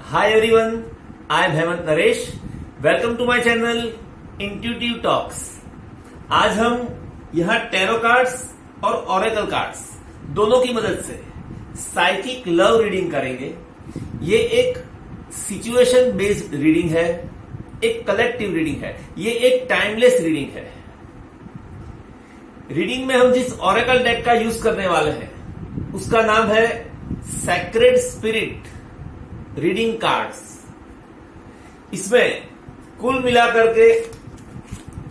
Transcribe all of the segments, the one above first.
Hi everyone, I am Hemant Naresh. Welcome to my channel Intuitive Talks. आज हम यहाँ tarot cards और Oracle cards दोनों की मदद से साइकिक लव रीडिंग करेंगे। ये एक सिचुएशन बेस्ड रीडिंग है, एक कलेक्टिव रीडिंग है, ये एक टाइमलेस रीडिंग है। रीडिंग में हम जिस ओरेकल डेक का यूज करने वाले हैं उसका नाम है सैक्रेड स्पिरिट रीडिंग कार्ड्स। इसमें कुल मिलाकर के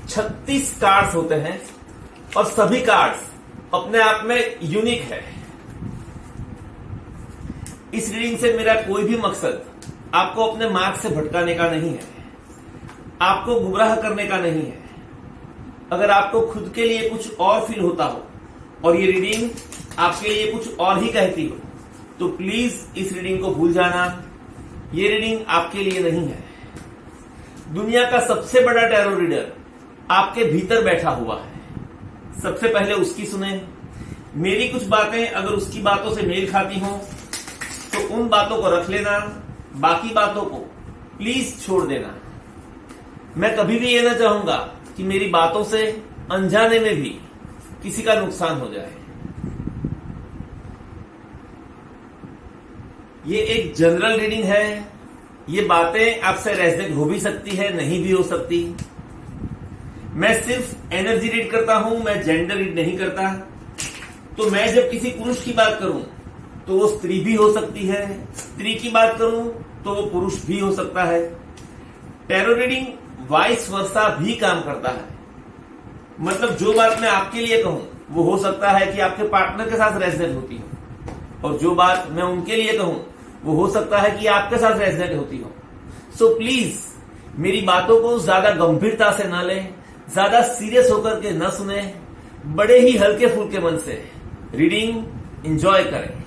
36 कार्ड्स होते हैं और सभी कार्ड्स अपने आप में यूनिक है। इस रीडिंग से मेरा कोई भी मकसद आपको अपने मार्ग से भटकाने का नहीं है, आपको गुमराह करने का नहीं है। अगर आपको खुद के लिए कुछ और फील होता हो और ये रीडिंग आपके लिए कुछ और ही कहती हो तो प्लीज इस रीडिंग को भूल जाना। ये रीडिंग आपके लिए नहीं है। दुनिया का सबसे बड़ा टैरो रीडर आपके भीतर बैठा हुआ है। सबसे पहले उसकी सुने। मेरी कुछ बातें अगर उसकी बातों से मेल खाती हों तो उन बातों को रख लेना, बाकी बातों को प्लीज छोड़ देना। मैं कभी भी ये ना चाहूंगा कि मेरी बातों से अनजाने में भी किसी का नुकसान हो जाए। ये एक जनरल रीडिंग है। ये बातें आपसे रेजोनेट हो भी सकती है, नहीं भी हो सकती। मैं सिर्फ एनर्जी रीड करता हूं, मैं जेंडर रीड नहीं करता। तो मैं जब किसी पुरुष की बात करूं तो वो स्त्री भी हो सकती है, स्त्री की बात करूं तो वो पुरुष भी हो सकता है। टैरो रीडिंग वाइस वर्सा भी काम करता है। मतलब जो बात मैं आपके लिए कहूं वो हो सकता है कि आपके पार्टनर के साथ रेजोनेट होती हो, और जो बात मैं उनके लिए कहूं वो हो सकता है कि आपके साथ रेजोनेट होती हो। सो प्लीज मेरी बातों को ज्यादा गंभीरता से न लें, ज्यादा सीरियस होकर के न सुने, बड़े ही हल्के फुल्के मन से रीडिंग एंजॉय करें।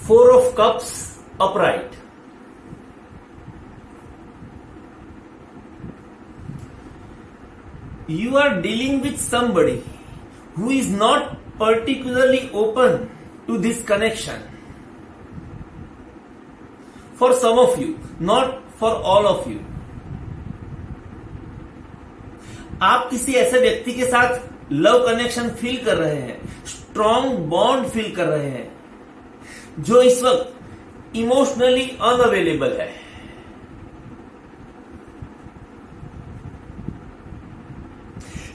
Four of Cups upright. You are dealing with somebody who is not particularly open to this connection. For some of you, not for all of you. आप किसी ऐसे व्यक्ति के साथ लव कनेक्शन फील कर रहे हैं, स्ट्रॉन्ग बॉन्ड फील कर रहे हैं, जो इस वक्त इमोशनली अनअवेलेबल है।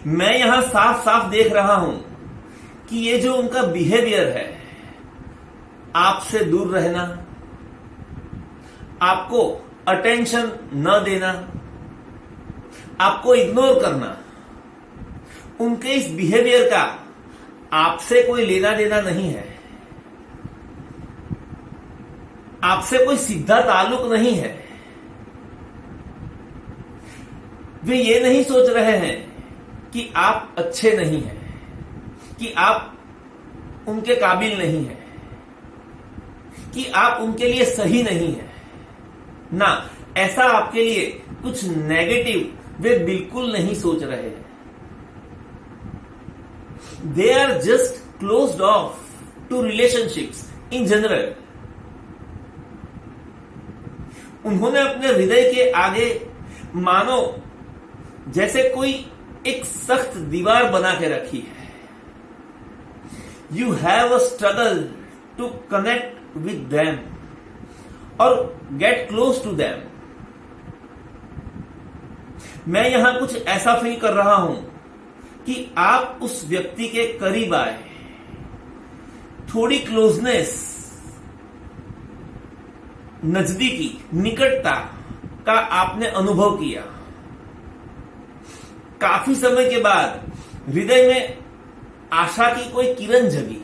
मैं यहां साफ साफ देख रहा हूं कि ये जो उनका बिहेवियर है, आपसे दूर रहना, आपको अटेंशन न देना, आपको इग्नोर करना, उनके इस बिहेवियर का आपसे कोई लेना देना नहीं है, आपसे कोई सीधा ताल्लुक नहीं है। वे ये नहीं सोच रहे हैं कि आप अच्छे नहीं हैं, कि आप उनके काबिल नहीं हैं, कि आप उनके लिए सही नहीं हैं। ना, ऐसा आपके लिए कुछ नेगेटिव वे बिल्कुल नहीं सोच रहे हैं। They are just closed off to relationships in general. उन्होंने अपने हृदय के आगे मानो जैसे कोई एक सख्त दीवार बना के रखी है। You have a struggle to connect with them और गेट क्लोज टू देम। मैं यहां कुछ ऐसा फील कर रहा हूं कि आप उस व्यक्ति के करीब आए, थोड़ी क्लोजनेस नजदीकी, निकटता का आपने अनुभव किया। काफी समय के बाद हृदय में आशा की कोई किरण जगी,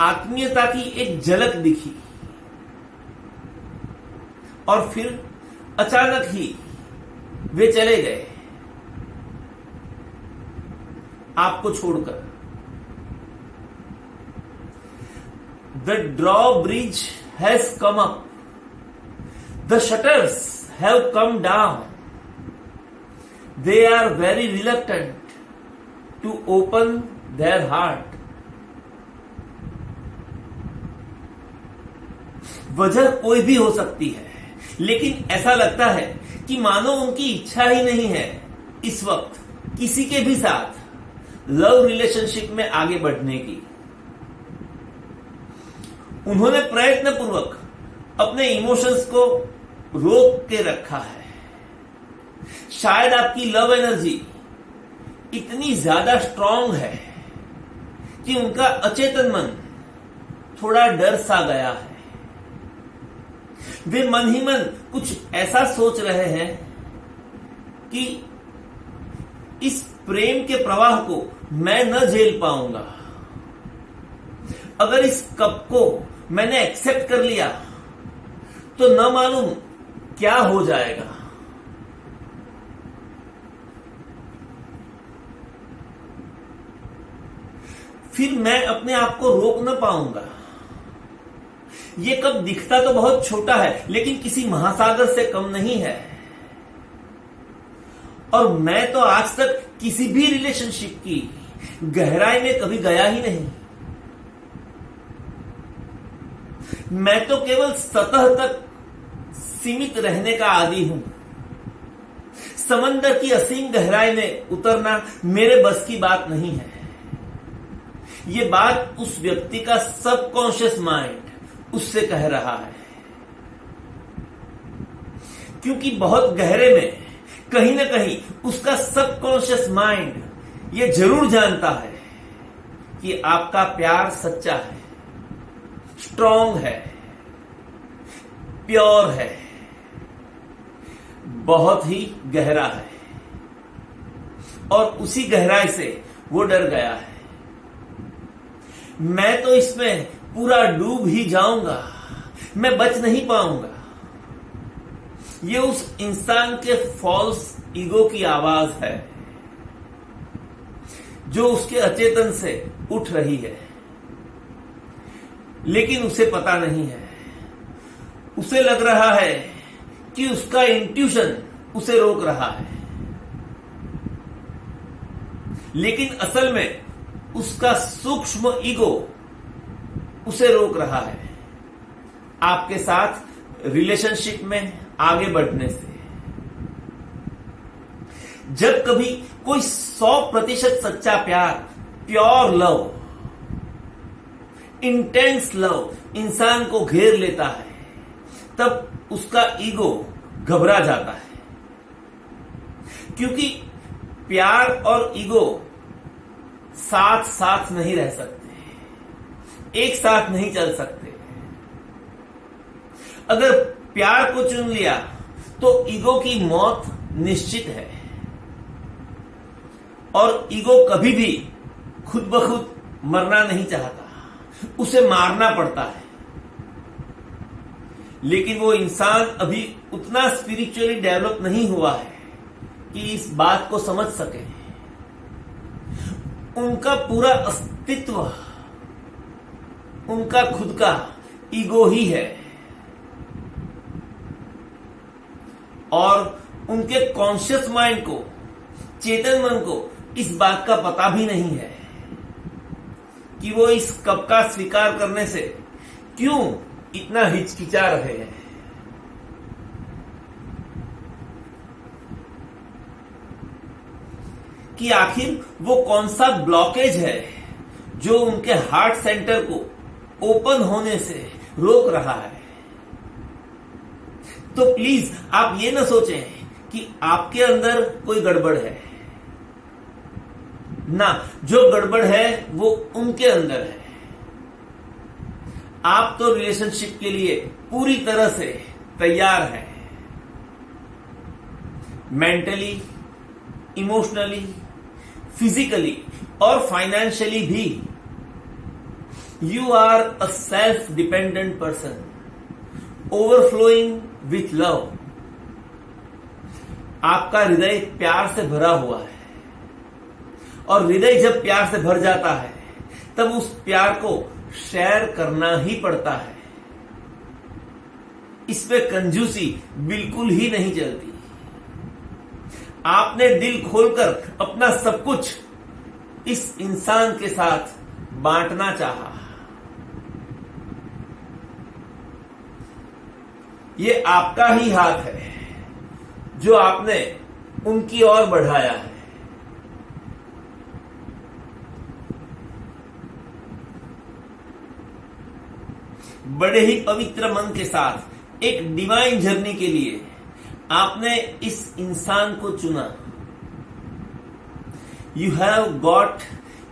आत्मीयता की एक झलक दिखी, और फिर अचानक ही वे चले गए आपको छोड़कर। The drawbridge has come up, the shutters have come down, they are very reluctant to open their heart. वजह कोई भी हो सकती है, लेकिन ऐसा लगता है कि मानो उनकी इच्छा ही नहीं है इस वक्त किसी के भी साथ लव रिलेशनशिप में आगे बढ़ने की। उन्होंने प्रयत्न पूर्वक अपने इमोशंस को रोक के रखा है। शायद आपकी लव एनर्जी इतनी ज्यादा स्ट्रांग है कि उनका अचेतन मन थोड़ा डर सा गया है। वे मन ही मन कुछ ऐसा सोच रहे हैं कि इस प्रेम के प्रवाह को मैं न झेल पाऊंगा। अगर इस कप को मैंने एक्सेप्ट कर लिया तो न मालूम क्या हो जाएगा। फिर मैं अपने आप को रोक न पाऊंगा। ये कप दिखता तो बहुत छोटा है, लेकिन किसी महासागर से कम नहीं है। और मैं तो आज तक किसी भी रिलेशनशिप की गहराई में कभी गया ही नहीं। मैं तो केवल सतह तक सीमित रहने का आदी हूं। समंदर की असीम गहराई में उतरना मेरे बस की बात नहीं है। ये बात उस व्यक्ति का सबकॉन्शियस माइंड उससे कह रहा है, क्योंकि बहुत गहरे में कहीं ना कहीं उसका सबकॉन्शियस माइंड ये जरूर जानता है कि आपका प्यार सच्चा है, स्ट्रांग है, प्योर है, बहुत ही गहरा है, और उसी गहराई से वो डर गया है। मैं तो इसमें पूरा डूब ही जाऊंगा, मैं बच नहीं पाऊंगा। ये उस इंसान के फॉल्स ईगो की आवाज है जो उसके अचेतन से उठ रही है, लेकिन उसे पता नहीं है। उसे लग रहा है कि उसका इंट्यूशन उसे रोक रहा है, लेकिन असल में उसका सूक्ष्म ईगो उसे रोक रहा है आपके साथ रिलेशनशिप में आगे बढ़ने से। जब कभी कोई 100% सच्चा प्यार, प्योर लव, इंटेंस लव इंसान को घेर लेता है, तब उसका ईगो घबरा जाता है, क्योंकि प्यार और ईगो साथ साथ नहीं रह सकते, एक साथ नहीं चल सकते। अगर प्यार को चुन लिया तो ईगो की मौत निश्चित है, और ईगो कभी भी खुद ब खुद मरना नहीं चाहता, उसे मारना पड़ता है। लेकिन वो इंसान अभी उतना स्पिरिचुअली डेवलप नहीं हुआ है कि इस बात को समझ सके। उनका पूरा अस्तित्व उनका खुद का ईगो ही है, और उनके कॉन्शियस माइंड को, चेतन मन को इस बात का पता भी नहीं है कि वो इस कप का स्वीकार करने से क्यों इतना हिचकिचा रहे हैं। कि आखिर वो कौन सा ब्लॉकेज है जो उनके हार्ट सेंटर को ओपन होने से रोक रहा है। तो प्लीज आप ये ना सोचें कि आपके अंदर कोई गड़बड़ है ना, जो गड़बड़ है वो उनके अंदर है। आप तो रिलेशनशिप के लिए पूरी तरह से तैयार हैं। मेंटली, इमोशनली, फिजिकली और फाइनेंशियली भी you are a self dependent person, overflowing with love. आपका हृदय प्यार से भरा हुआ है, और हृदय जब प्यार से भर जाता है तब उस प्यार को शेयर करना ही पड़ता है। इसमें कंजूसी बिल्कुल ही नहीं चलती। आपने दिल खोलकर अपना सब कुछ इस इंसान के साथ बांटना चाहा। ये आपका ही हाथ है जो आपने उनकी ओर बढ़ाया है। बड़े ही पवित्र मन के साथ एक डिवाइन जर्नी के लिए आपने इस इंसान को चुना। You have got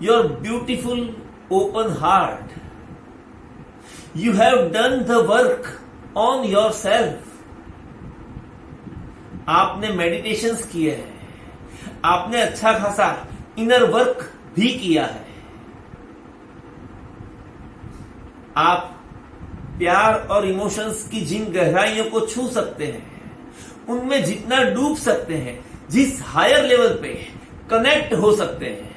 your beautiful open heart. You have done the work on your self. आपने मेडिटेशंस किए हैं, आपने अच्छा खासा इनर वर्क भी किया है। आप प्यार और इमोशंस की जिन गहराइयों को छू सकते हैं, उनमें जितना डूब सकते हैं, जिस हायर लेवल पे कनेक्ट हो सकते हैं,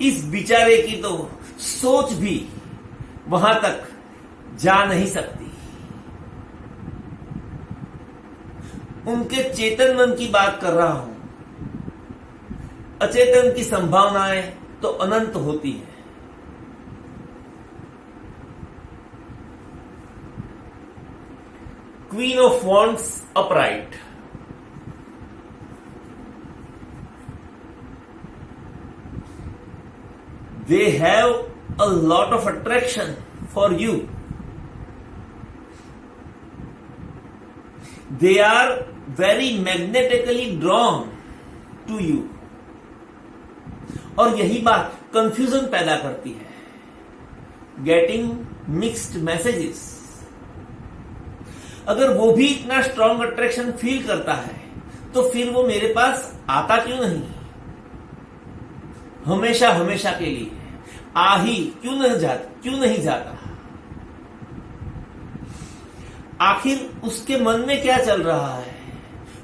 इस बेचारे की तो सोच भी वहां तक जा नहीं सकती। उनके चेतन मन की बात कर रहा हूं। अचेतन की संभावनाएं तो अनंत होती है। Queen of Wands upright. They have a lot of attraction for you. They are very magnetically drawn to you. और यही बात कंफ्यूजन पैदा करती है। Getting mixed messages. अगर वो भी इतना स्ट्रॉन्ग अट्रैक्शन फील करता है तो फिर वो मेरे पास आता क्यों नहीं? हमेशा हमेशा के लिए आ ही क्यों नहीं जाता? आखिर उसके मन में क्या चल रहा है?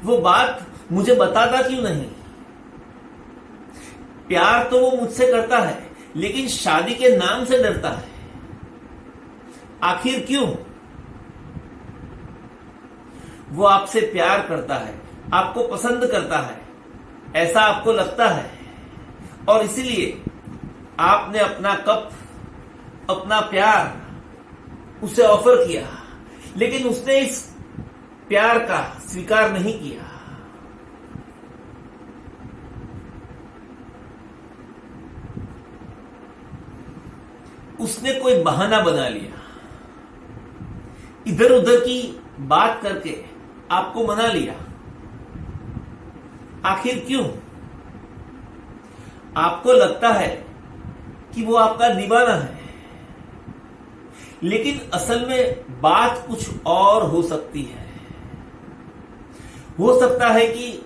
वो बात मुझे बताता क्यों नहीं? प्यार तो वो मुझसे करता है, लेकिन शादी के नाम से डरता है। आखिर क्यों? वो आपसे प्यार करता है, आपको पसंद करता है, ऐसा आपको लगता है, और इसीलिए आपने अपना कप, अपना प्यार उसे ऑफर किया, लेकिन उसने इस प्यार का स्वीकार नहीं किया। उसने कोई बहाना बना लिया, इधर उधर की बात करके आपको मना लिया। आखिर क्यों? आपको लगता है कि वो आपका दीवाना है, लेकिन असल में बात कुछ और हो सकती है। हो सकता है कि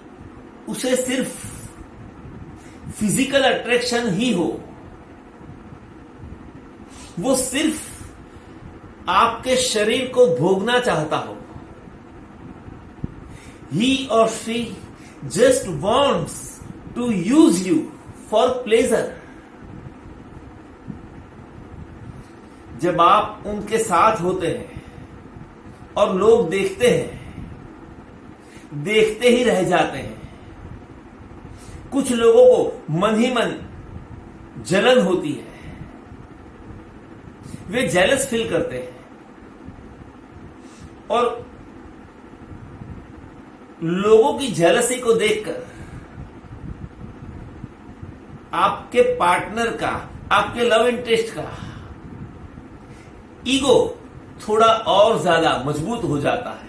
उसे सिर्फ फिजिकल अट्रैक्शन ही हो। वो सिर्फ आपके शरीर को भोगना चाहता हो। He or she just wants to use you for pleasure. जब आप उनके साथ होते हैं और लोग देखते हैं, देखते ही रह जाते हैं। कुछ लोगों को मन ही मन जलन होती है, वे जेलस फील करते हैं, और लोगों की जेलसी को देखकर आपके पार्टनर का, आपके लव इंटरेस्ट का ईगो थोड़ा और ज्यादा मजबूत हो जाता है।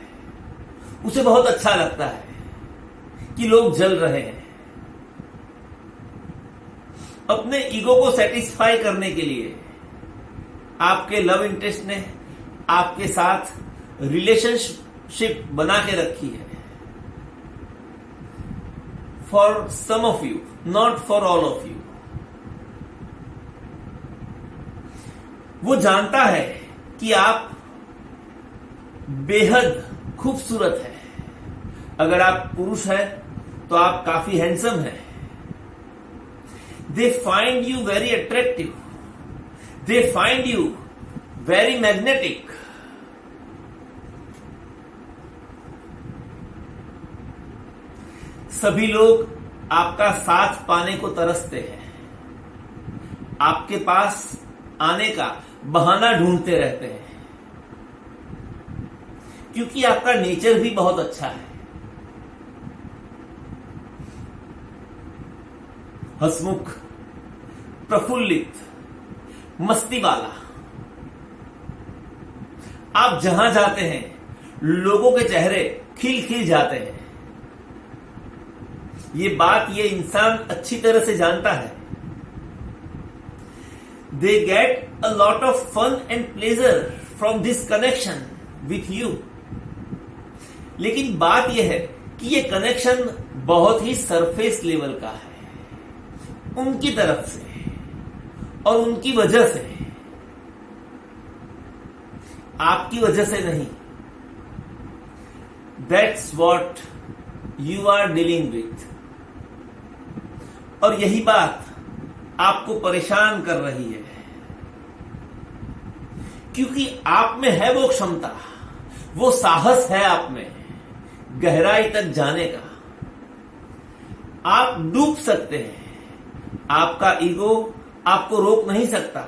उसे बहुत अच्छा लगता है कि लोग जल रहे हैं। अपने ईगो को सेटिस्फाई करने के लिए आपके लव इंटरेस्ट ने आपके साथ रिलेशनशिप बना के रखी है। For some of you, not for all of you. वो जानता है कि आप बेहद खूबसूरत है। अगर आप पुरुष है तो आप काफी हैंडसम है। They find you very attractive, they find you very magnetic. सभी लोग आपका साथ पाने को तरसते हैं, आपके पास आने का बहाना ढूंढते रहते हैं, क्योंकि आपका नेचर भी बहुत अच्छा है। हंसमुख, प्रफुल्लित, मस्ती वाला। आप जहां जाते हैं लोगों के चेहरे खिल खिल जाते हैं। ये बात ये इंसान अच्छी तरह से जानता है। They get a lot of fun and pleasure from this connection with you. लेकिन बात यह है कि ये कनेक्शन बहुत ही सरफेस लेवल का है, उनकी तरफ से और उनकी वजह से, आपकी वजह से नहीं। That's what you are dealing with. और यही बात आपको परेशान कर रही है, क्योंकि आप में है वो क्षमता, वो साहस है आप में गहराई तक जाने का। आप डूब सकते हैं, आपका ईगो आपको रोक नहीं सकता।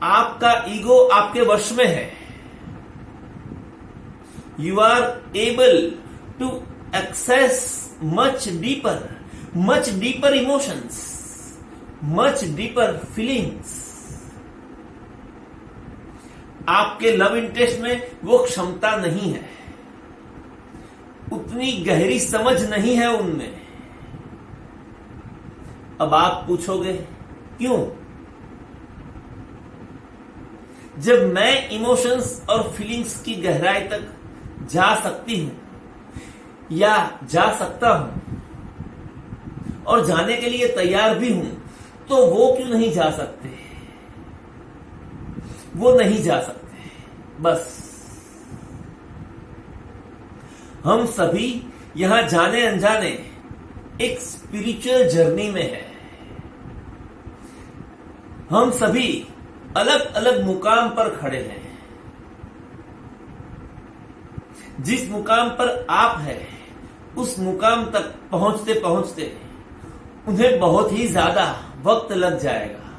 आपका ईगो आपके वश में है। You are able to access much deeper emotions, much deeper feelings. आपके लव इंटरेस्ट में वो क्षमता नहीं है, उतनी गहरी समझ नहीं है उनमें। अब आप पूछोगे क्यों? जब मैं इमोशंस और फीलिंग्स की गहराई तक जा सकती हूं या जा सकता हूं और जाने के लिए तैयार भी हूं, तो वो क्यों नहीं जा सकते? वो नहीं जा सकते। बस हम सभी यहां जाने अनजाने एक स्पिरिचुअल जर्नी में है। हम सभी अलग अलग मुकाम पर खड़े हैं। जिस मुकाम पर आप हैं, उस मुकाम तक पहुंचते पहुंचते उन्हें बहुत ही ज्यादा वक्त लग जाएगा।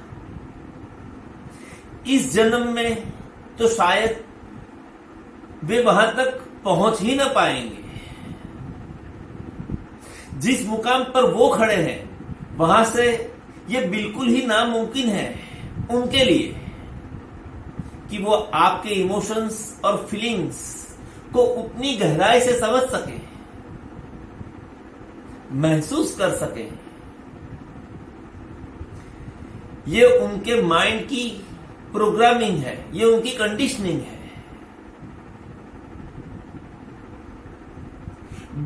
इस जन्म में तो शायद वे वहां तक पहुंच ही ना पाएंगे। जिस मुकाम पर वो खड़े हैं, वहां से ये बिल्कुल ही नामुमकिन है उनके लिए कि वो आपके इमोशंस और फीलिंग्स को उतनी गहराई से समझ सके, महसूस कर सके। ये उनके माइंड की प्रोग्रामिंग है, ये उनकी कंडीशनिंग है।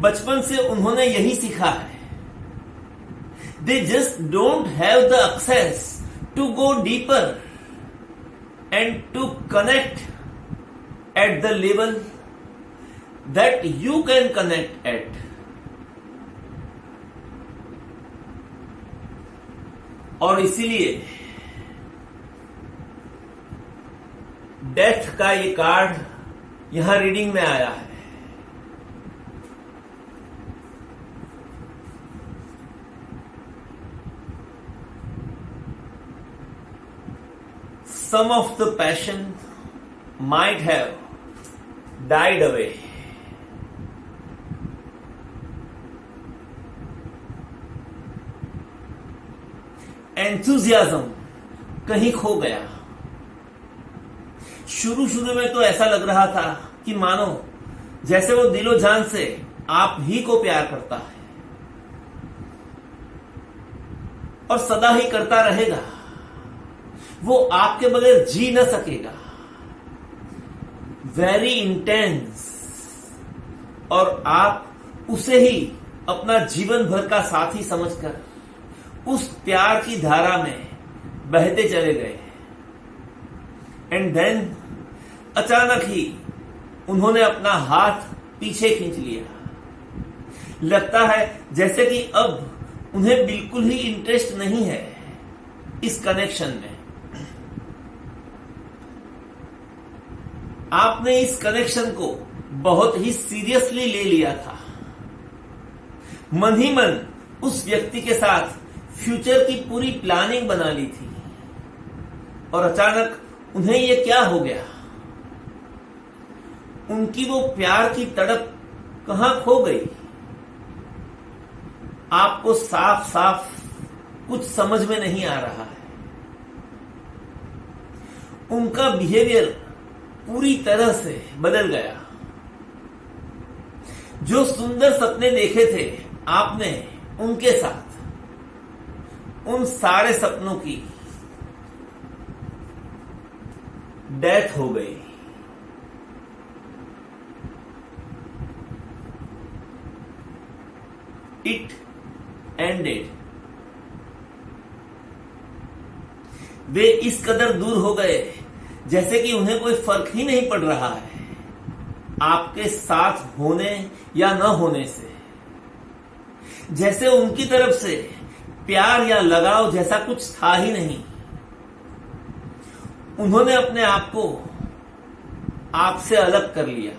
बचपन से उन्होंने यही सीखा है। They just don't have the access to go deeper and to connect at the level that you can connect at. और इसीलिए डेथ का ये कार्ड यहां रीडिंग में आया है। Some of the passion might have died away. Enthusiasm कहीं खो गया। शुरू में तो ऐसा लग रहा था कि मानो जैसे वो दिलो जान से आप ही को प्यार करता है और सदा ही करता रहेगा। वो आपके बगैर जी न सकेगा। वेरी इंटेंस, और आप उसे ही अपना जीवन भर का साथी समझकर उस प्यार की धारा में बहते चले गए। एंड देन अचानक ही उन्होंने अपना हाथ पीछे खींच लिया। लगता है जैसे कि अब उन्हें बिल्कुल ही इंटरेस्ट नहीं है इस कनेक्शन में। आपने इस कनेक्शन को बहुत ही सीरियसली ले लिया था। मन ही मन उस व्यक्ति के साथ फ्यूचर की पूरी प्लानिंग बना ली थी, और अचानक उन्हें यह क्या हो गया? उनकी वो प्यार की तड़प कहां खो गई? आपको साफ साफ कुछ समझ में नहीं आ रहा है। उनका बिहेवियर पूरी तरह से बदल गया। जो सुंदर सपने देखे थे आपने उनके साथ, उन सारे सपनों की डेथ हो गई। It ended. वे इस कदर दूर हो गए जैसे कि उन्हें कोई फर्क ही नहीं पड़ रहा है आपके साथ होने या न होने से। जैसे उनकी तरफ से प्यार या लगाव जैसा कुछ था ही नहीं। उन्होंने अपने आप को आपसे अलग कर लिया,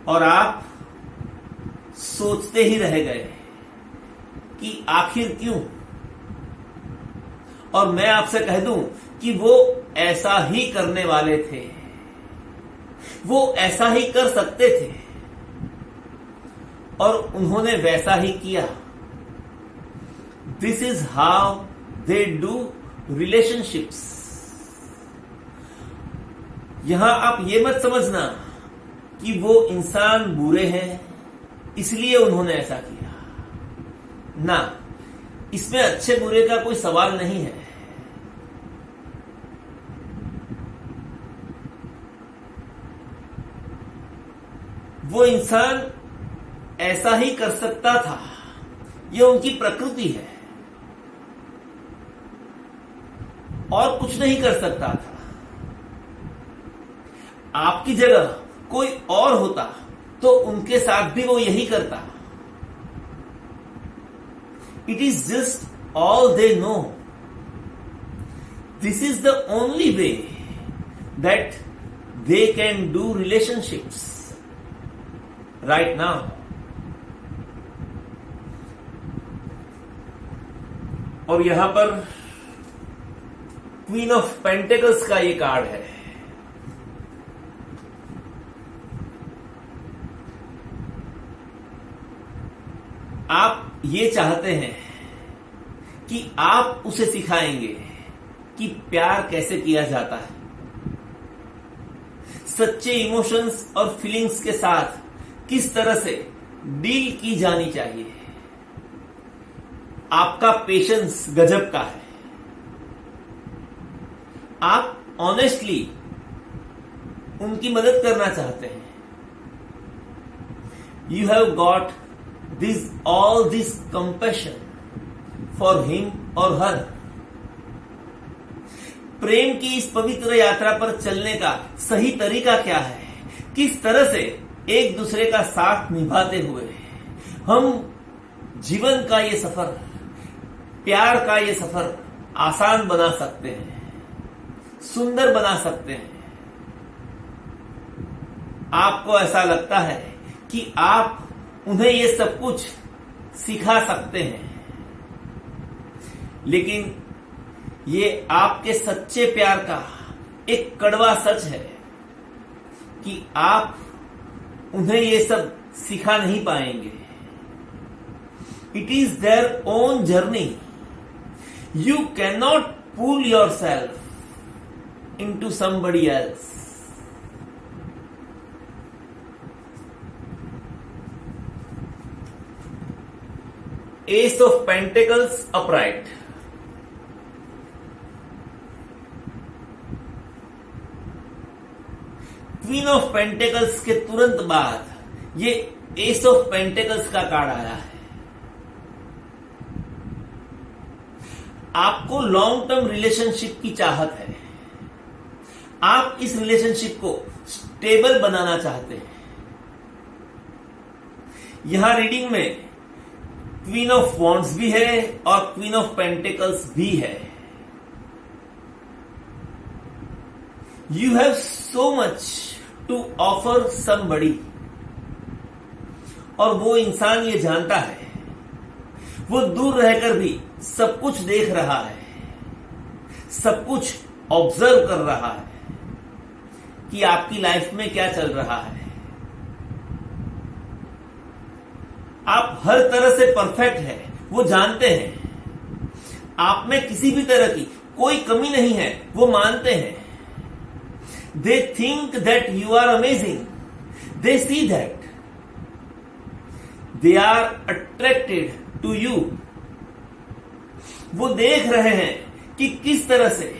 और आप सोचते ही रह गए कि आखिर क्यों। और मैं आपसे कह दूं कि वो ऐसा ही करने वाले थे, वो ऐसा ही कर सकते थे, और उन्होंने वैसा ही किया। This is how they do relationships. यहां आप ये मत समझना कि वो इंसान बुरे हैं इसलिए उन्होंने ऐसा किया ना। इसमें अच्छे बुरे का कोई सवाल नहीं है। वो इंसान ऐसा ही कर सकता था, यह उनकी प्रकृति है, और कुछ नहीं कर सकता था। आपकी जगह कोई और होता तो उनके साथ भी वो यही करता। It is just all they know. This is the only way that they can do relationships right now. और यहां पर क्वीन ऑफ पेंटेकल्स का ये कार्ड है। आप ये चाहते हैं कि आप उसे सिखाएंगे कि प्यार कैसे किया जाता है, सच्चे इमोशंस और फीलिंग्स के साथ किस तरह से डील की जानी चाहिए। आपका पेशेंस गजब का है। आप ऑनेस्टली उनकी मदद करना चाहते हैं। You have got all this compassion for him or her। प्रेम की इस पवित्र यात्रा पर चलने का सही तरीका क्या है? किस तरह से एक दूसरे का साथ निभाते हुए हम जीवन का ये सफर, प्यार का ये सफर आसान बना सकते हैं, सुंदर बना सकते हैं। आपको ऐसा लगता है कि आप उन्हें ये सब कुछ सिखा सकते हैं, लेकिन ये आपके सच्चे प्यार का एक कड़वा सच है कि आप उन्हें ये सब सिखा नहीं पाएंगे। It is their own journey. You can not pull yourself into somebody else. Ace of Pentacles upright। Queen of pentacles के तुरंत बाद ये एस ऑफ पेंटिकल्स का कार्ड आया है। आपको लॉन्ग टर्म रिलेशनशिप की चाहत है, आप इस रिलेशनशिप को स्टेबल बनाना चाहते हैं। यहां रीडिंग में क्वीन ऑफ वॉन्ड्स भी है और क्वीन ऑफ पेंटिकल्स भी है। You have so much to offer somebody, और वो इंसान ये जानता है, वो दूर रहकर भी सब कुछ देख रहा है, सब कुछ ऑब्जर्व कर रहा है कि आपकी लाइफ में क्या चल रहा है। आप हर तरह से परफेक्ट है, वो जानते हैं। आप में किसी भी तरह की कोई कमी नहीं है, वो मानते हैं। They think that you are amazing, they see that, they are attracted to you. वो देख रहे हैं कि किस तरह से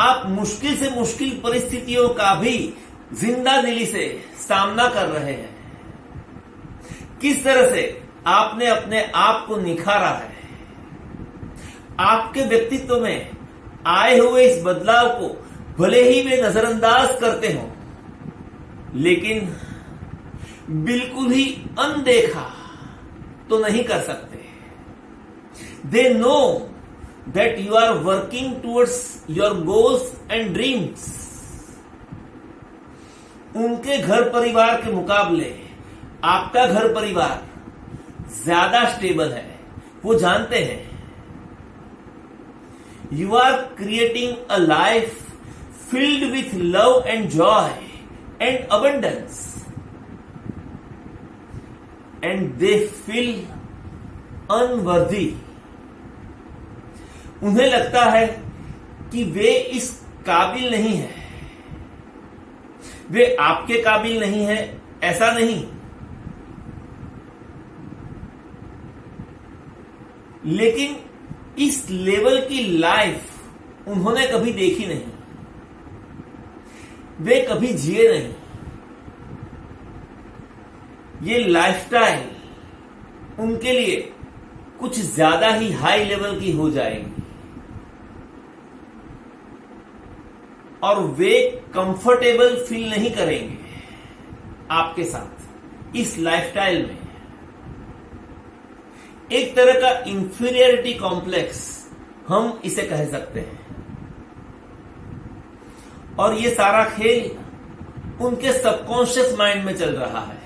आप मुश्किल से मुश्किल परिस्थितियों का भी जिंदा दिली से सामना कर रहे हैं, किस तरह से आपने अपने आप को निखारा है। आपके व्यक्तित्व में आए हुए इस बदलाव को भले ही वे नजरअंदाज करते हो, लेकिन बिल्कुल ही अनदेखा तो नहीं कर सकते। They know that you are working towards your goals and dreams. उनके घर परिवार के मुकाबले आपका घर परिवार ज्यादा स्टेबल है, वो जानते हैं। You are creating a life filled with love and joy and abundance, and they feel unworthy. उन्हें लगता है कि वे इस काबिल नहीं है, वे आपके काबिल नहीं है, ऐसा नहीं, लेकिन इस लेवल की लाइफ उन्होंने कभी देखी नहीं, वे कभी जिए नहीं। ये लाइफस्टाइल उनके लिए कुछ ज्यादा ही हाई लेवल की हो जाएगी और वे कंफर्टेबल फील नहीं करेंगे आपके साथ इस लाइफस्टाइल में। एक तरह का इंफीरियरिटी कॉम्प्लेक्स हम इसे कह सकते हैं। और ये सारा खेल उनके सबकॉन्शियस माइंड में चल रहा है,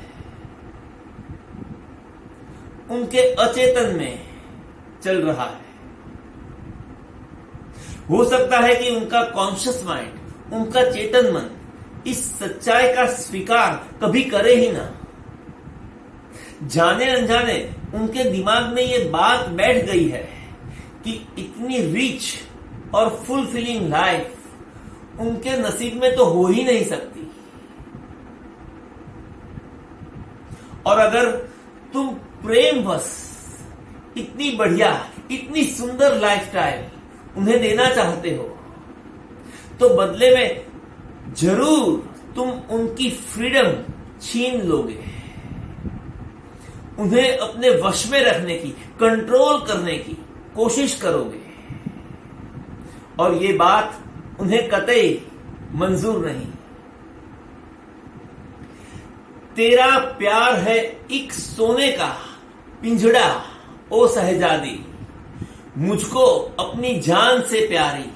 उनके अचेतन में चल रहा है। हो सकता है कि उनका कॉन्शियस माइंड, उनका चेतन मन इस सच्चाई का स्वीकार कभी करे ही ना। जाने अनजाने उनके दिमाग में ये बात बैठ गई है कि इतनी रिच और फुलफिलिंग लाइफ उनके नसीब में तो हो ही नहीं सकती। और अगर तुम प्रेमवश इतनी बढ़िया, इतनी सुंदर लाइफस्टाइल उन्हें देना चाहते हो, तो बदले में जरूर तुम उनकी फ्रीडम छीन लोगे, उन्हें अपने वश में रखने की, कंट्रोल करने की कोशिश करोगे। और ये बात उन्हें कतई मंजूर नहीं। तेरा प्यार है एक सोने का पिंजड़ा ओ सहजादी, मुझको अपनी जान से प्यारी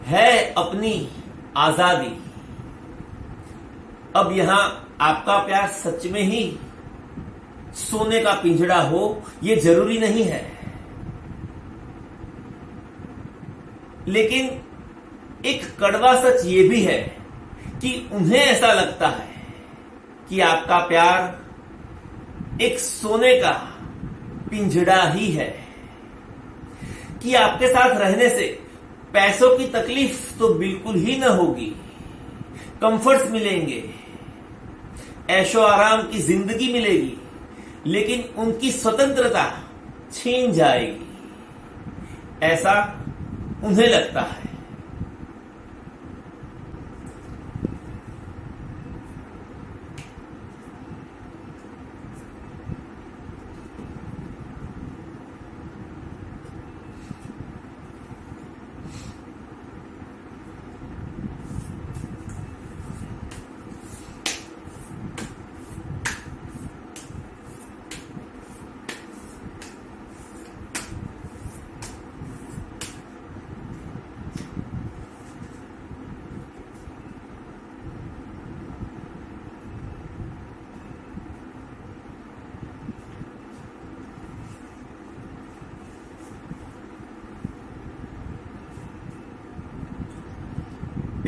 है अपनी आजादी। अब यहां आपका प्यार सच में ही सोने का पिंजड़ा हो, ये जरूरी नहीं है, लेकिन एक कड़वा सच ये भी है कि उन्हें ऐसा लगता है कि आपका प्यार एक सोने का पिंजड़ा ही है, कि आपके साथ रहने से पैसों की तकलीफ तो बिल्कुल ही न होगी, कंफर्ट्स मिलेंगे, ऐशो आराम की जिंदगी मिलेगी, लेकिन उनकी स्वतंत्रता छीन जाएगी, ऐसा उन्हें लगता है।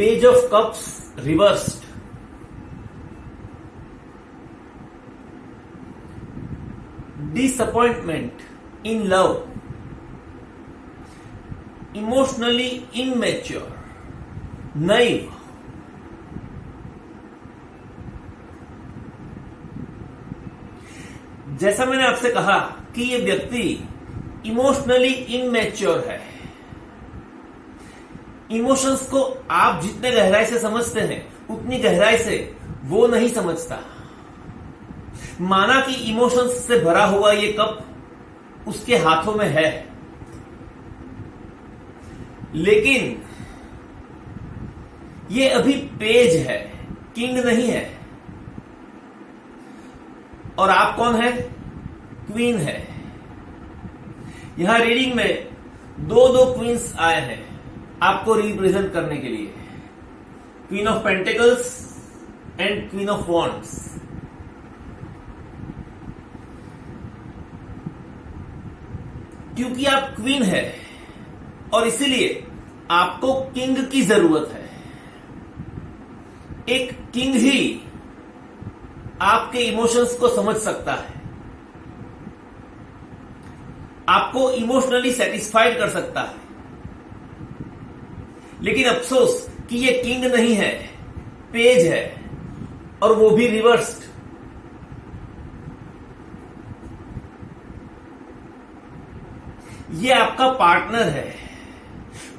Page of cups reversed, disappointment in love, emotionally immature, naive, जैसा मैंने आपसे कहा कि ये व्यक्ति इमोशनली इनमेच्योर है। इमोशंस को आप जितने गहराई से समझते हैं उतनी गहराई से वो नहीं समझता। माना कि इमोशंस से भरा हुआ ये कप उसके हाथों में है, लेकिन ये अभी पेज है, किंग नहीं है। और आप कौन है? क्वीन है। यहां रीडिंग में दो दो क्वींस आए हैं आपको रिप्रेजेंट करने के लिए, queen of pentacles and queen of wands. क्योंकि आप क्वीन है और इसीलिए आपको किंग की जरूरत है। एक किंग ही आपके इमोशंस को समझ सकता है, आपको इमोशनली सेटिस्फाइड कर सकता है। लेकिन अफसोस कि ये किंग नहीं है, पेज है, और वो भी रिवर्स्ड। ये आपका पार्टनर है,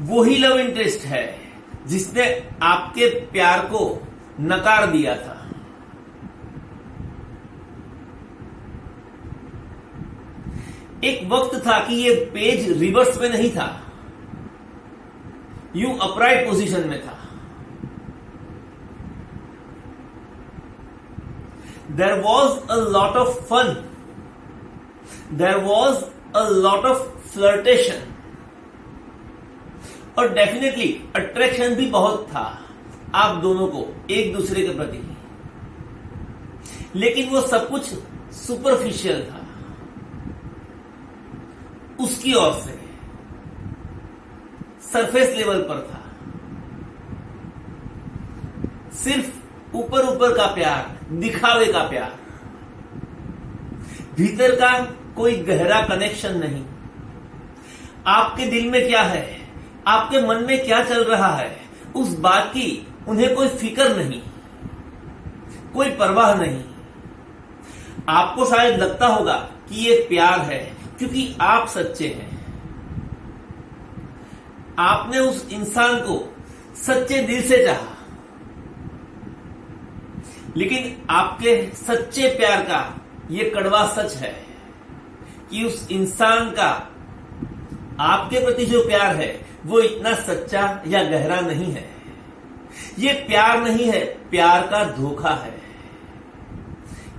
वो ही लव इंटरेस्ट है जिसने आपके प्यार को नकार दिया था। एक वक्त था कि ये पेज रिवर्स में नहीं था, यूं अपराइट पोजीशन में था। There was a lot of fun, there was a lot of flirtation, और डेफिनेटली अट्रैक्शन भी बहुत था आप दोनों को एक दूसरे के प्रति। लेकिन वो सब कुछ सुपरफिशियल था उसकी ओर से, सरफेस लेवल पर था। सिर्फ ऊपर ऊपर का प्यार, दिखावे का प्यार, भीतर का कोई गहरा कनेक्शन नहीं। आपके दिल में क्या है, आपके मन में क्या चल रहा है, उस बात की उन्हें कोई फिक्र नहीं, कोई परवाह नहीं। आपको शायद लगता होगा कि ये प्यार है क्योंकि आप सच्चे हैं। आपने उस इंसान को सच्चे दिल से चाहा, लेकिन आपके सच्चे प्यार का ये कड़वा सच है कि उस इंसान का आपके प्रति जो प्यार है वो इतना सच्चा या गहरा नहीं है। ये प्यार नहीं है, प्यार का धोखा है।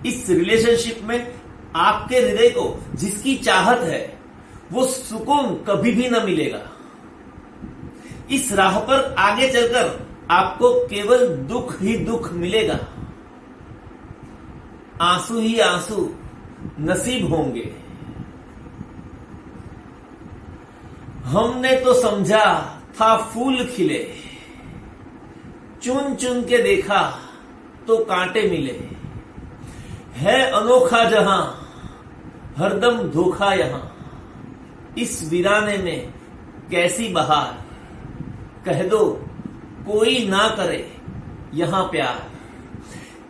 इस रिलेशनशिप में आपके हृदय को जिसकी चाहत है वो सुकून कभी भी न मिलेगा। इस राह पर आगे चलकर आपको केवल दुख ही दुख मिलेगा, आंसू ही आंसू नसीब होंगे। हमने तो समझा था फूल खिले, चुन चुन के देखा तो कांटे मिले। है अनोखा जहां, हरदम धोखा यहां, इस वीराने में कैसी बहार। कह दो कोई ना करे यहां प्यार,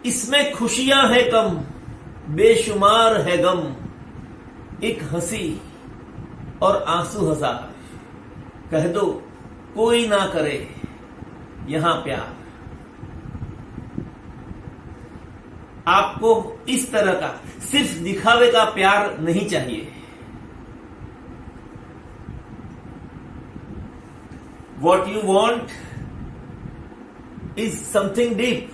इसमें खुशियां है कम, बेशुमार है गम। एक हंसी और आंसू हजार, कह दो कोई ना करे यहां प्यार। आपको इस तरह का सिर्फ दिखावे का प्यार नहीं चाहिए। What you want is something deep,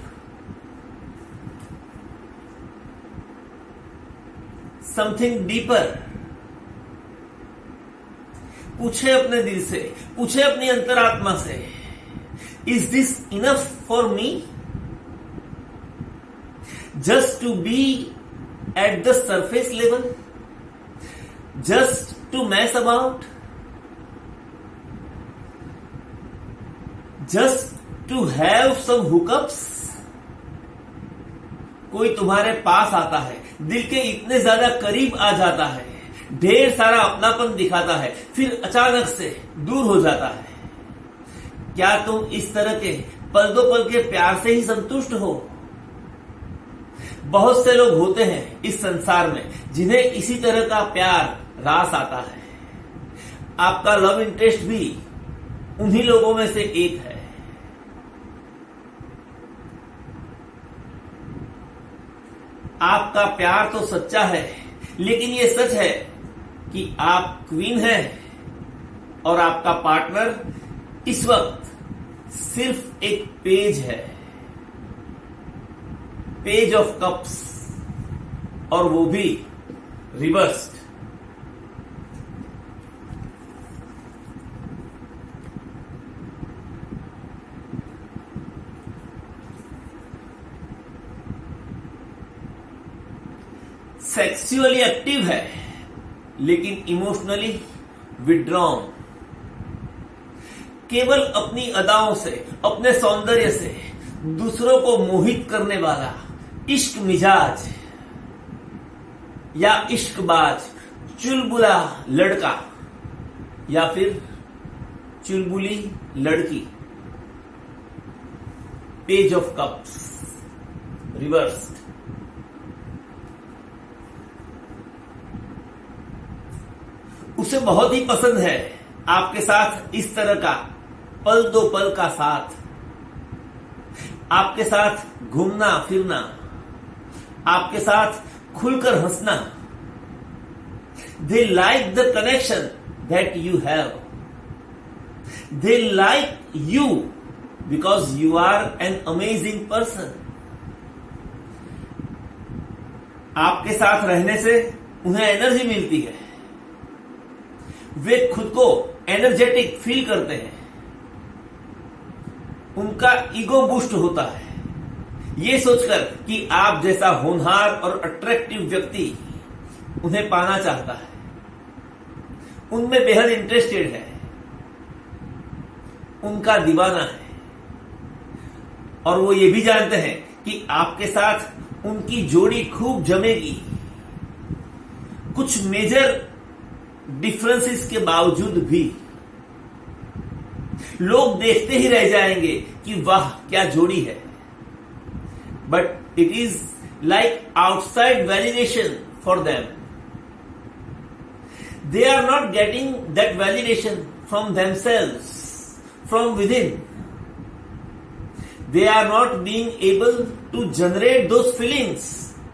something deeper. पूछे अपने दिल से, पूछे अपनी अंतरात्मा से, Is this enough for me? Just to be at the surface level? Just to mess about? Just to have some hookups. कोई तुम्हारे पास आता है, दिल के इतने ज्यादा करीब आ जाता है, ढेर सारा अपनापन दिखाता है, फिर अचानक से दूर हो जाता है। क्या तुम इस तरह के पल दो पल के प्यार से ही संतुष्ट हो? बहुत से लोग होते हैं इस संसार में जिन्हें इसी तरह का प्यार रास आता है। आपका लव इंटरेस्ट भी उन्हीं लोगों में से एक है। आपका प्यार तो सच्चा है, लेकिन यह सच है कि आप क्वीन हैं और आपका पार्टनर इस वक्त सिर्फ एक पेज है, पेज ऑफ कप्स, और वो भी रिवर्स्ड। सेक्सुअली एक्टिव है लेकिन इमोशनली विड्रॉन। केवल अपनी अदाओं से, अपने सौंदर्य से दूसरों को मोहित करने वाला इश्क मिजाज या इश्कबाज चुलबुला लड़का या फिर चुलबुली लड़की, पेज ऑफ कप्स रिवर्स्ड। उसे बहुत ही पसंद है आपके साथ इस तरह का पल दो पल का साथ, आपके साथ घूमना फिरना, आपके साथ खुलकर हंसना। They like the connection that you have. They like you because you are an amazing person. आपके साथ रहने से उन्हें एनर्जी मिलती है, वे खुद को एनर्जेटिक फील करते हैं, उनका ईगो बूस्ट होता है ये सोचकर कि आप जैसा होनहार और अट्रैक्टिव व्यक्ति उन्हें पाना चाहता है, उनमें बेहद इंटरेस्टेड है, उनका दीवाना है, और वो ये भी जानते हैं कि आपके साथ उनकी जोड़ी खूब जमेगी। कुछ मेजर डिफरेंसेस के बावजूद भी लोग देखते ही रह जाएंगे कि वाह क्या जोड़ी है। But it is like outside validation for them. They are not getting that validation from themselves, from within. They are not being able to generate those feelings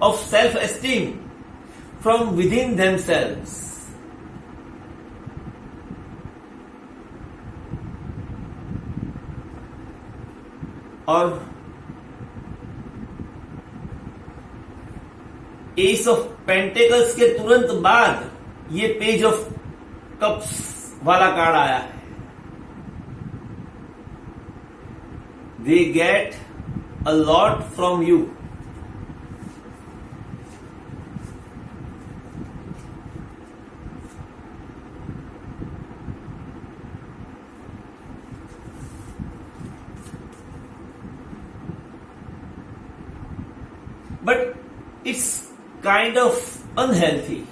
of self-esteem from within themselves. और S of pentacles के तुरंत बाद ये page of cups वाला card आया है। They get a lot from you. But it's kind of unhealthy.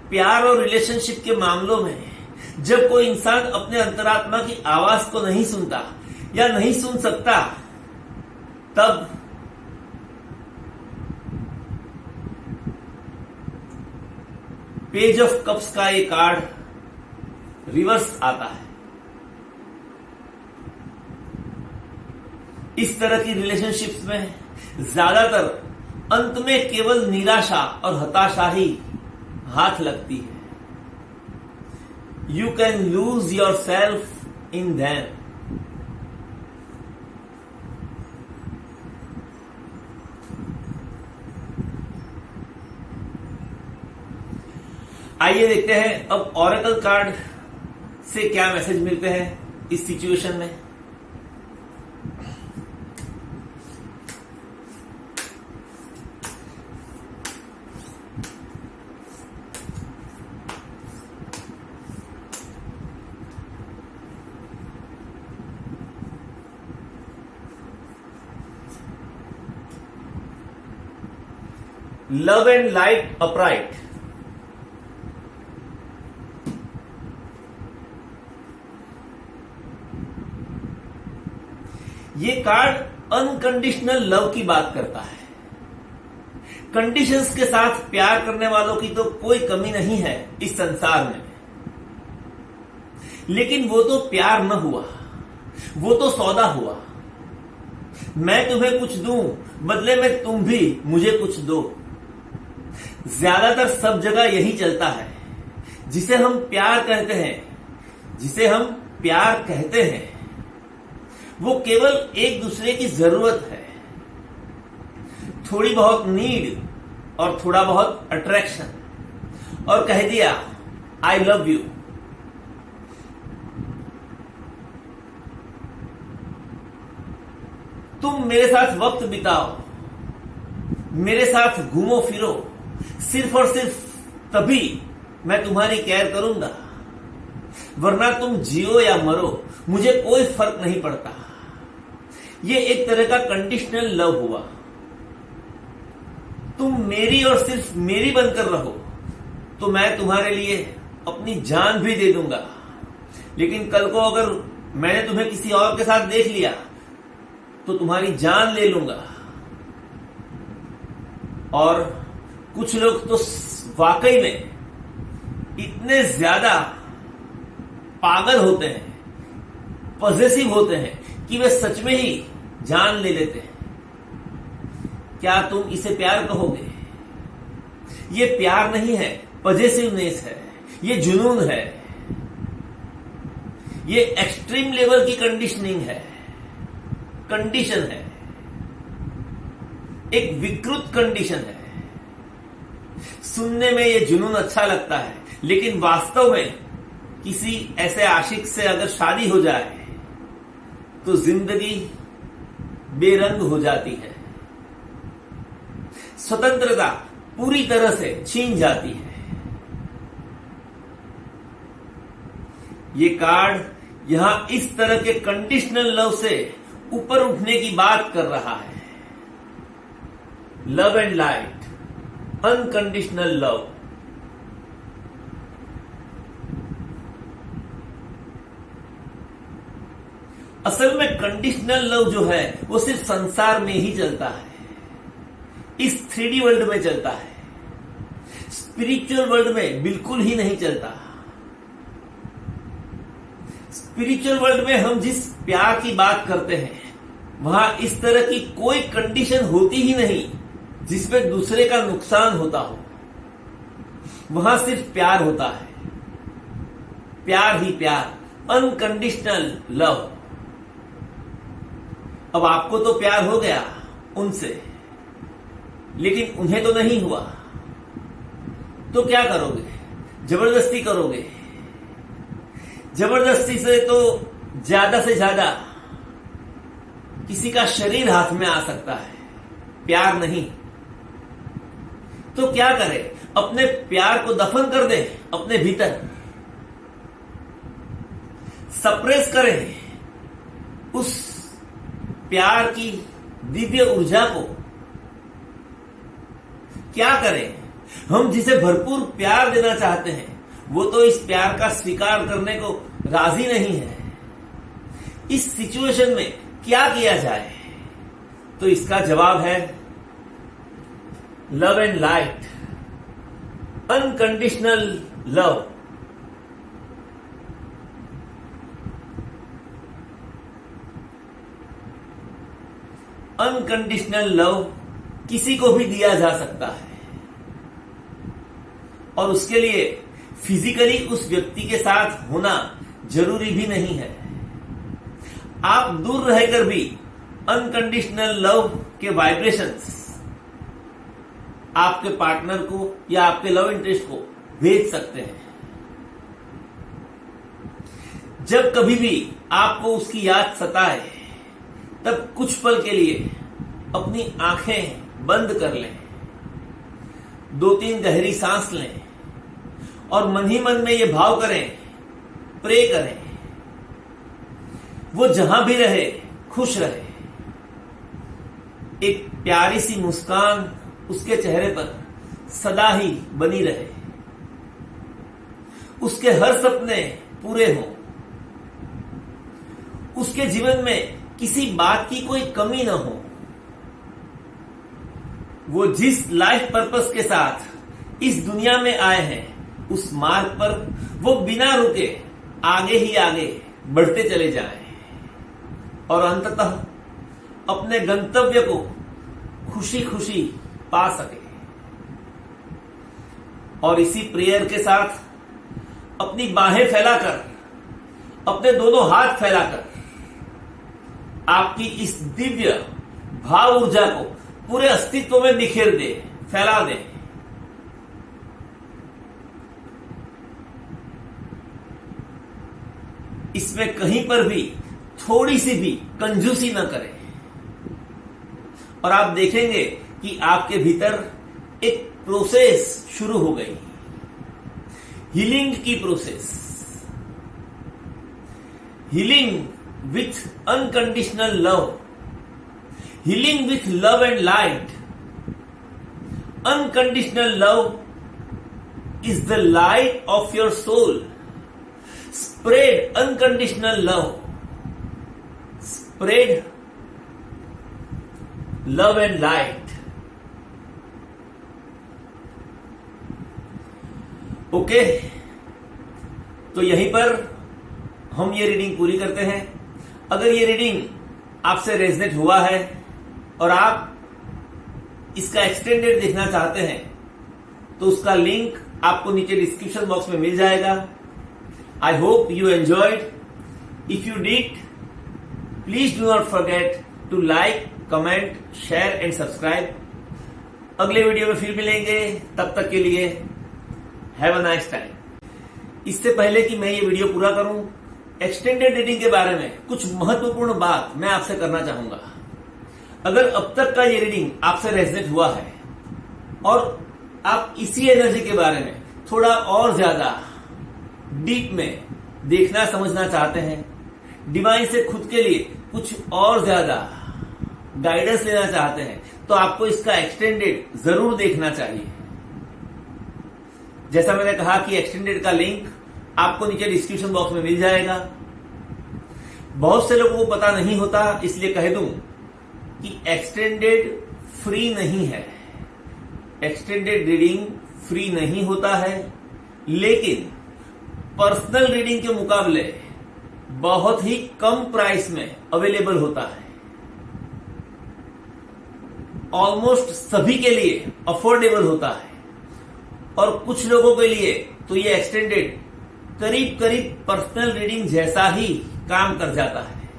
प्यार और रिलेशनशिप के मामलों में जब कोई इंसान अपने अंतरात्मा की आवाज को नहीं सुनता या नहीं सुन सकता, तब पेज ऑफ कप्स का ये कार्ड रिवर्स आता है। इस तरह की रिलेशनशिप्स में ज्यादातर अंत में केवल निराशा और हताशा ही हाथ लगती है। You can lose yourself in them. आइए देखते हैं अब ऑरेकल कार्ड से क्या मैसेज मिलते हैं इस सिचुएशन में। Love and light upright. ये कार्ड अनकंडीशनल लव की बात करता है। कंडीशंस के साथ प्यार करने वालों की तो कोई कमी नहीं है इस संसार में, लेकिन वो तो प्यार न हुआ, वो तो सौदा हुआ। मैं तुम्हें कुछ दूं, बदले में तुम भी मुझे कुछ दो। ज्यादातर सब जगह यही चलता है। जिसे हम प्यार कहते हैं वो केवल एक दूसरे की जरूरत है, थोड़ी बहुत नीड और थोड़ा बहुत अट्रैक्शन, और कह दिया आई लव यू। तुम मेरे साथ वक्त बिताओ, मेरे साथ घूमो फिरो, सिर्फ और सिर्फ तभी मैं तुम्हारी केयर करूंगा, वरना तुम जियो या मरो मुझे कोई फर्क नहीं पड़ता। ये एक तरह का कंडीशनल लव हुआ। तुम मेरी और सिर्फ मेरी बनकर रहो तो मैं तुम्हारे लिए अपनी जान भी दे दूंगा, लेकिन कल को अगर मैंने तुम्हें किसी और के साथ देख लिया तो तुम्हारी जान ले लूंगा। और कुछ लोग तो वाकई में इतने ज्यादा पागल होते हैं, पॉजेसिव होते हैं कि वे सच में ही जान ले लेते हैं। क्या तुम इसे प्यार कहोगे? ये प्यार नहीं है, पॉजेसिवनेस है, ये जुनून है, ये एक्सट्रीम लेवल की कंडीशनिंग है, कंडीशन है, एक विकृत कंडीशन है। सुनने में ये जुनून अच्छा लगता है, लेकिन वास्तव में किसी ऐसे आशिक से अगर शादी हो जाए तो जिंदगी बेरंग हो जाती है, स्वतंत्रता पूरी तरह से छीन जाती है। ये कार्ड यहां इस तरह के कंडीशनल लव से ऊपर उठने की बात कर रहा है। Love and light, unconditional love. असल में कंडीशनल लव जो है वो सिर्फ संसार में ही चलता है, इस 3D वर्ल्ड में चलता है, स्पिरिचुअल वर्ल्ड में बिल्कुल ही नहीं चलता। स्पिरिचुअल वर्ल्ड में हम जिस प्यार की बात करते हैं वहां इस तरह की कोई कंडीशन होती ही नहीं जिसमें दूसरे का नुकसान होता हो। वहां सिर्फ प्यार होता है, प्यार ही प्यार, अनकंडीशनल लव। अब आपको तो प्यार हो गया उनसे, लेकिन उन्हें तो नहीं हुआ, तो क्या करोगे? जबरदस्ती करोगे। जबरदस्ती से तो ज्यादा से ज्यादा किसी का शरीर हाथ में आ सकता है, प्यार नहीं। तो क्या करें? अपने प्यार को दफन कर दें अपने भीतर, सप्रेस करें उस प्यार की दिव्य ऊर्जा को। क्या करें? हम जिसे भरपूर प्यार देना चाहते हैं वो तो इस प्यार का स्वीकार करने को राजी नहीं है। इस सिचुएशन में क्या किया जाए? तो इसका जवाब है love and light, unconditional love. Unconditional love किसी को भी दिया जा सकता है, और उसके लिए फिजिकली उस व्यक्ति के साथ होना जरूरी भी नहीं है। आप दूर रहकर भी अनकंडीशनल लव के वाइब्रेशंस आपके पार्टनर को या आपके लव इंटरेस्ट को भेज सकते हैं। जब कभी भी आपको उसकी याद सताए तब कुछ पल के लिए अपनी आंखें बंद कर लें, 2-3 गहरी सांस लें और मन ही मन में ये भाव करें, प्रे करें, वो जहां भी रहे खुश रहे। एक प्यारी सी मुस्कान उसके चेहरे पर सदा ही बनी रहे, उसके हर सपने पूरे हों, उसके जीवन में किसी बात की कोई कमी न हो, वो जिस लाइफ पर्पस के साथ इस दुनिया में आए हैं उस मार्ग पर वो बिना रुके आगे ही आगे बढ़ते चले जाएं और अंततः अपने गंतव्य को खुशी खुशी पा सके। और इसी प्रेयर के साथ अपनी बाहें फैलाकर, अपने दोनों हाथ फैलाकर आपकी इस दिव्य भाव ऊर्जा को पूरे अस्तित्व में बिखेर दे, फैला दे। इसमें कहीं पर भी थोड़ी सी भी कंजूसी न करें और आप देखेंगे कि आपके भीतर एक प्रोसेस शुरू हो गई, हीलिंग की process, healing with unconditional love, healing with love and light. Unconditional love is the light of your soul. Spread unconditional love. Spread love and light. Okay, तो यहीं पर हम ये रीडिंग पूरी करते हैं। अगर ये रीडिंग आपसे रेजनेट हुआ है और आप इसका एक्सटेंडेड देखना चाहते हैं तो उसका लिंक आपको नीचे डिस्क्रिप्शन बॉक्स में मिल जाएगा। I hope you enjoyed. If you did, please do not forget to like, comment, share and subscribe. अगले वीडियो में फिर मिलेंगे, तब तक के लिए हैव अ नाइस टाइम। इससे पहले कि मैं ये वीडियो पूरा करूं, एक्सटेंडेड रीडिंग के बारे में कुछ महत्वपूर्ण बात मैं आपसे करना चाहूंगा। अगर अब तक का ये रीडिंग आपसे रेजनेट हुआ है और आप इसी एनर्जी के बारे में थोड़ा और ज्यादा डीप में देखना समझना चाहते हैं, डिवाइन से खुद के लिए कुछ और ज्यादा गाइडेंस लेना चाहते हैं, तो आपको इसका एक्सटेंडेड जरूर देखना चाहिए। जैसा मैंने कहा कि एक्सटेंडेड का लिंक आपको नीचे डिस्क्रिप्शन बॉक्स में मिल जाएगा। बहुत से लोगों को पता नहीं होता, इसलिए कह दूं कि एक्सटेंडेड फ्री नहीं है। एक्सटेंडेड रीडिंग फ्री नहीं होता है, लेकिन पर्सनल रीडिंग के मुकाबले बहुत ही कम प्राइस में अवेलेबल होता है। ऑलमोस्ट सभी के लिए अफोर्डेबल होता है और कुछ लोगों के लिए तो ये एक्सटेंडेड करीब करीब पर्सनल रीडिंग जैसा ही काम कर जाता है।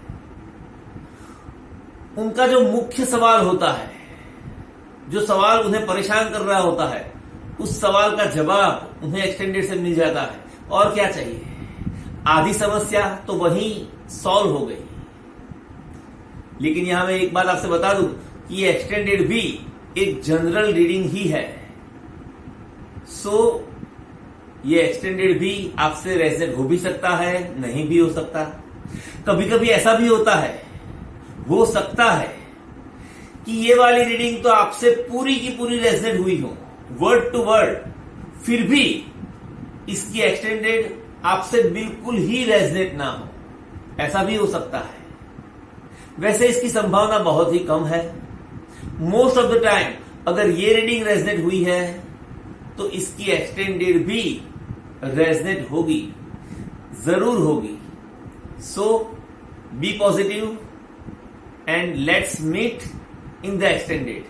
उनका जो मुख्य सवाल होता है, जो सवाल उन्हें परेशान कर रहा होता है, उस सवाल का जवाब उन्हें एक्सटेंडेड से मिल जाता है। और क्या चाहिए? आधी समस्या तो वहीं सॉल्व हो गई। लेकिन यहां मैं एक बात आपसे बता दूं कि ये एक्सटेंडेड भी एक जनरल रीडिंग ही है। सो ये एक्सटेंडेड भी आपसे रेजनेट हो भी सकता है, नहीं भी हो सकता। कभी कभी ऐसा भी होता है, हो सकता है कि ये वाली रीडिंग तो आपसे पूरी की पूरी रेजनेट हुई हो, वर्ड टू वर्ड, फिर भी इसकी एक्सटेंडेड आपसे बिल्कुल ही रेजनेट ना हो, ऐसा भी हो सकता है। वैसे इसकी संभावना बहुत ही कम है। मोस्ट ऑफ द टाइम अगर ये रीडिंग रेजनेट हुई है तो इसकी एक्सटेंडेड भी रेजनेट होगी, जरूर होगी। So be positive and let's meet in the extended.